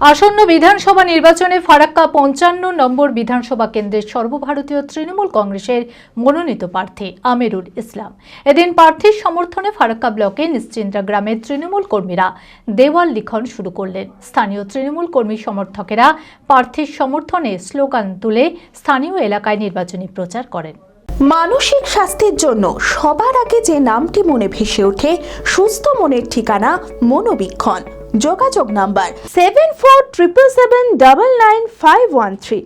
আসন্ন বিধানসভা নির্বাচনে ফারাক্কা ৫৫ নম্বর বিধানসভা কেন্দ্রের সর্বভারতীয় তৃণমূল কংগ্রেসের মনোনীত প্রার্থী আমিরুল ইসলাম এদিন প্রার্থীর সমর্থনে ফারাক্কা ব্লকে নিশ্চিন্দ্রা গ্রামের তৃণমূল কর্মীরা দেওয়াল লিখন শুরু করলেন। স্থানীয় তৃণমূল কর্মী সমর্থকেরা প্রার্থীর সমর্থনে স্লোগান তুলে স্থানীয় এলাকায় নির্বাচনী প্রচার করেন। মানসিক স্বাস্থ্যের জন্য সবার আগে যে নামটি মনে ভেসে ওঠে সুস্থ মনের ঠিকানা মনোবীক্ষণ। যোগাযোগ নাম্বার 7477799513।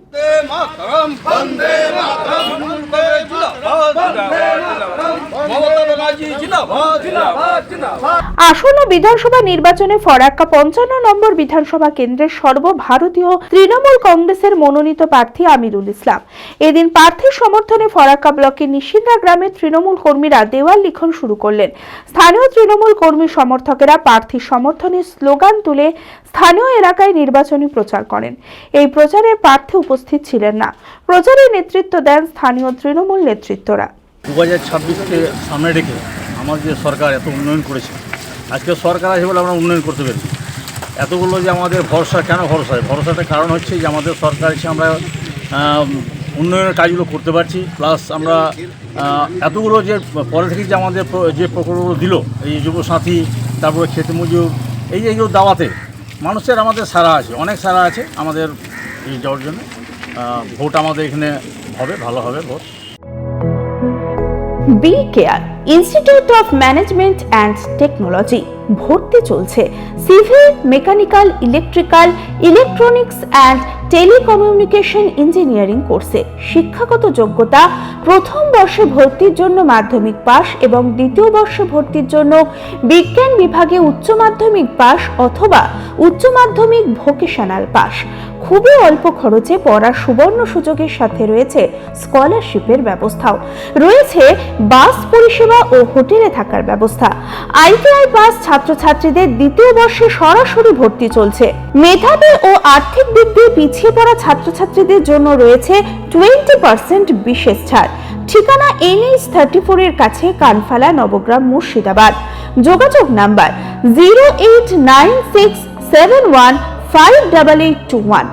আসন্ন বিধানসভা নির্বাচনে ফারাক্কা ৫৫ নম্বর বিধানসভা কেন্দ্রের সর্বভারতীয় তৃণমূল কংগ্রেসের মনোনীত প্রার্থী আমিরুল ইসলাম এদিন প্রার্থীর সমর্থনে ফারাক্কা ব্লকের নিশ্চিন্দ্রা গ্রামের তৃণমূল কর্মীরা দেওয়াল লিখন শুরু করলেন। স্থানীয় তৃণমূল কর্মী সমর্থকেরা প্রার্থীর সমর্থনে স্লোগান তুলে স্থানীয় এলাকায় নির্বাচনী প্রচার করেন। এই প্রচারে প্রার্থী উপস্থিত ছিলেন না। প্রচারে নেতৃত্ব দেন স্থানীয় তৃণমূল নেতৃত্বরা। 2026-কে সামনে রেখে আমাদের যে সরকার এত উন্নয়ন করেছে, আজকে সরকার আছে বলে আমরা উন্নয়ন করতে পেরেছি। এতগুলো যে আমাদের ভরসা, কেন ভরসা? ভরসাটার কারণ হচ্ছে যে আমাদের সরকার এসে আমরা উন্নয়নের কাজগুলো করতে পারছি, প্লাস আমরা এতগুলো যে পরে থেকে যে আমাদের যে প্রকল্পগুলো দিল, এই যুবসাথী, তারপরে খেতে মজুর, এই যে এইগুলো দাওয়াতে মানুষের আমাদের সারা আছে, অনেক সারা আছে আমাদের এই যাওয়ার জন্য। ভোট আমাদের এখানে হবে, ভালো হবে vote. B care institute of management and technology ভর্তি চলছে civil, mechanical, electrical, electronics and telecommunication engineering কোর্সে। শিক্ষাগত যোগ্যতা প্রথম বর্ষে ভর্তির জন্য মাধ্যমিক পাস এবং দ্বিতীয় বর্ষে ভর্তির জন্য বিজ্ঞান বিভাগে উচ্চ মাধ্যমিক পাস অথবা উচ্চ মাধ্যমিক ভোকেশনাল পাস। খুবই অল্প খরচে পড়ার সুবর্ণ সুযোগের সাথে রয়েছে স্কলারশিপের ব্যবস্থাও। রয়েছে বাস পরিষেবা ও হোটেলে থাকার ব্যবস্থা। আইটিআই পাস ছাত্রছাত্রীদের দ্বিতীয় বর্ষে সরাসরি ভর্তি চলছে। মেধাবী ও আর্থিক দিক দিয়ে পিছিয়ে পড়া ছাত্রছাত্রীদের জন্য রয়েছে 20% বিশেষ ছাড়। ঠিকানা NH 34 এর কাছে, কানফালা, নবগ্রাম, মুর্শিদাবাদ। যোগাযোগ নাম্বার 08967158821।